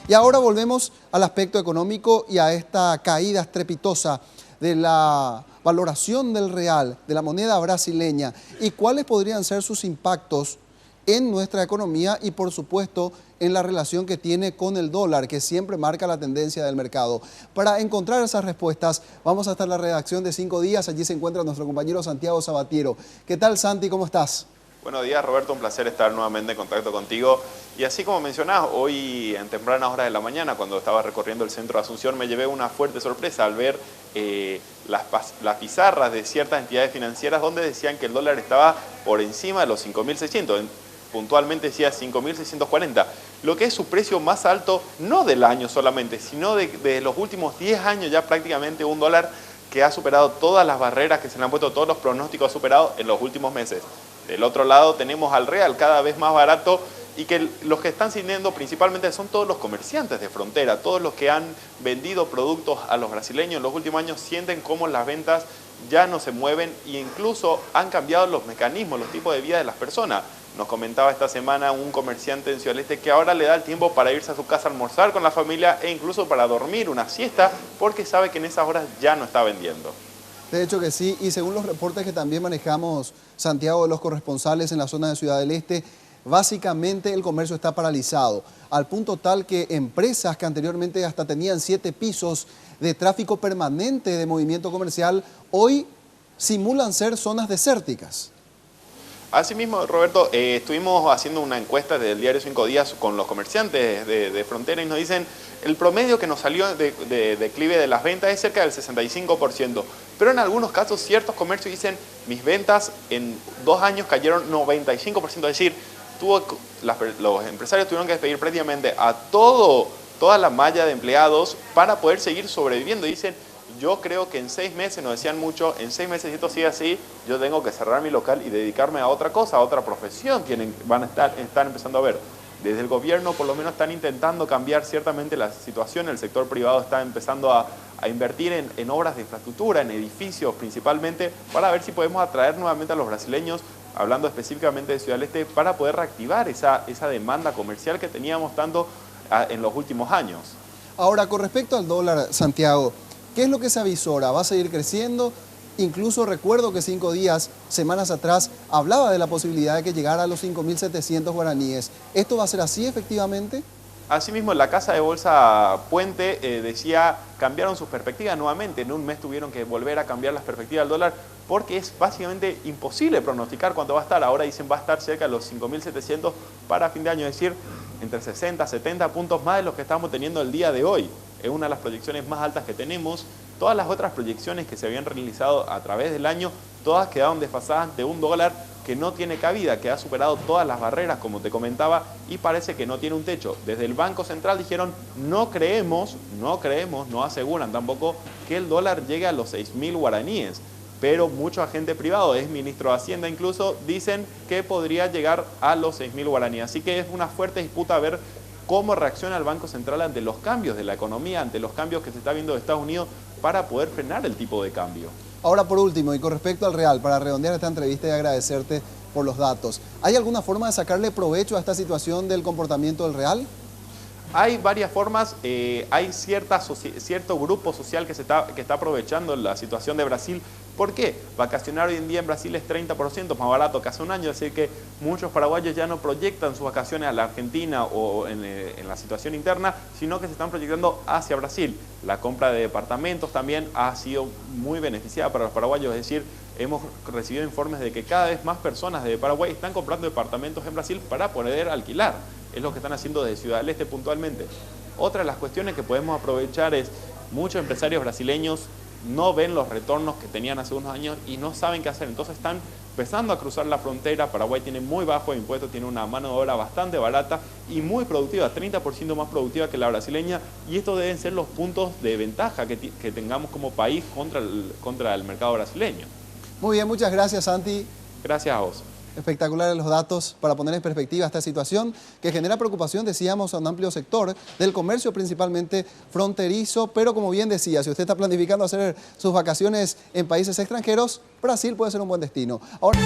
Y ahora volvemos al aspecto económico y a esta caída estrepitosa de la valoración del real, de la moneda brasileña, y cuáles podrían ser sus impactos en nuestra economía y, por supuesto, en la relación que tiene con el dólar, que siempre marca la tendencia del mercado. Para encontrar esas respuestas, vamos hasta la redacción de 5 días. Allí se encuentra nuestro compañero Santiago Sabatiero. ¿Qué tal, Santi? ¿Cómo estás? Buenos días, Roberto. Un placer estar nuevamente en contacto contigo. Y así como mencionás, hoy en tempranas horas de la mañana, cuando estaba recorriendo el centro de Asunción, me llevé una fuerte sorpresa al ver las pizarras de ciertas entidades financieras donde decían que el dólar estaba por encima de los 5.600. Puntualmente decía 5.640, lo que es su precio más alto, no del año solamente, sino de los últimos 10 años, ya prácticamente un dólar que ha superado todas las barreras que se le han puesto, todos los pronósticos ha superado en los últimos meses. Del otro lado tenemos al real cada vez más barato y que los que están sintiendo principalmente son todos los comerciantes de frontera, todos los que han vendido productos a los brasileños en los últimos años sienten cómo las ventas ya no se mueven e incluso han cambiado los mecanismos, los tipos de vida de las personas. Nos comentaba esta semana un comerciante en Ciudad del Este que ahora le da el tiempo para irse a su casa a almorzar con la familia e incluso para dormir una siesta porque sabe que en esas horas ya no está vendiendo. De hecho que sí, y según los reportes que también manejamos, Santiago, de los corresponsales en la zona de Ciudad del Este, básicamente el comercio está paralizado, al punto tal que empresas que anteriormente hasta tenían 7 pisos de tráfico permanente de movimiento comercial, hoy simulan ser zonas desérticas. Asimismo, Roberto, estuvimos haciendo una encuesta del diario 5 días con los comerciantes de frontera y nos dicen el promedio que nos salió de declive de las ventas es cerca del 65%, pero en algunos casos ciertos comercios dicen mis ventas en 2 años cayeron 95%, es decir, los empresarios tuvieron que despedir prácticamente a toda la malla de empleados para poder seguir sobreviviendo. Dicen, yo creo que en 6 meses, nos decían mucho, en 6 meses si esto sigue así, yo tengo que cerrar mi local y dedicarme a otra cosa, a otra profesión. Van a estar empezando a ver. Desde el gobierno por lo menos están intentando cambiar ciertamente la situación, el sector privado está empezando a invertir en obras de infraestructura, en edificios principalmente, para ver si podemos atraer nuevamente a los brasileños, hablando específicamente de Ciudad del Este, para poder reactivar esa demanda comercial que teníamos tanto en los últimos años. Ahora, con respecto al dólar, Santiago, ¿qué es lo que se avisora? ¿Va a seguir creciendo? Incluso recuerdo que 5 días, semanas atrás, hablaba de la posibilidad de que llegara a los 5.700 guaraníes. ¿Esto va a ser así efectivamente? Asimismo, la Casa de Bolsa Puente decía, cambiaron sus perspectivas nuevamente. En un mes tuvieron que volver a cambiar las perspectivas del dólar porque es básicamente imposible pronosticar cuánto va a estar. Ahora dicen va a estar cerca de los 5.700 para fin de año, es decir, entre 60 70 puntos más de los que estamos teniendo el día de hoy. Es una de las proyecciones más altas que tenemos. Todas las otras proyecciones que se habían realizado a través del año, todas quedaron desfasadas de un dólar que no tiene cabida, que ha superado todas las barreras, como te comentaba, y parece que no tiene un techo. Desde el Banco Central dijeron, no creemos, no aseguran tampoco que el dólar llegue a los 6.000 guaraníes. Pero mucho agente privado, es ministro de Hacienda incluso, dicen que podría llegar a los 6.000 guaraníes. Así que es una fuerte disputa a ver cómo reacciona el Banco Central ante los cambios de la economía, ante los cambios que se está viendo de Estados Unidos para poder frenar el tipo de cambio. Ahora, por último, y con respecto al real, para redondear esta entrevista y agradecerte por los datos, ¿hay alguna forma de sacarle provecho a esta situación del comportamiento del real? Hay varias formas, hay cierto grupo social que está aprovechando la situación de Brasil. ¿Por qué? Vacacionar hoy en día en Brasil es 30% más barato que hace un año, así que muchos paraguayos ya no proyectan sus vacaciones a la Argentina o en la situación interna, sino que se están proyectando hacia Brasil. La compra de departamentos también ha sido muy beneficiada para los paraguayos, es decir, hemos recibido informes de que cada vez más personas de Paraguay están comprando departamentos en Brasil para poder alquilar. Es lo que están haciendo desde Ciudad del Este puntualmente. Otra de las cuestiones que podemos aprovechar es muchos empresarios brasileños no ven los retornos que tenían hace unos años y no saben qué hacer. Entonces están empezando a cruzar la frontera. Paraguay tiene muy bajo impuesto, tiene una mano de obra bastante barata y muy productiva, 30% más productiva que la brasileña. Y estos deben ser los puntos de ventaja que tengamos como país contra el mercado brasileño. Muy bien, muchas gracias, Santi. Gracias a vos. Espectaculares los datos para poner en perspectiva esta situación que genera preocupación, decíamos, a un amplio sector del comercio, principalmente fronterizo, pero como bien decía, si usted está planificando hacer sus vacaciones en países extranjeros, Brasil puede ser un buen destino. Ahora...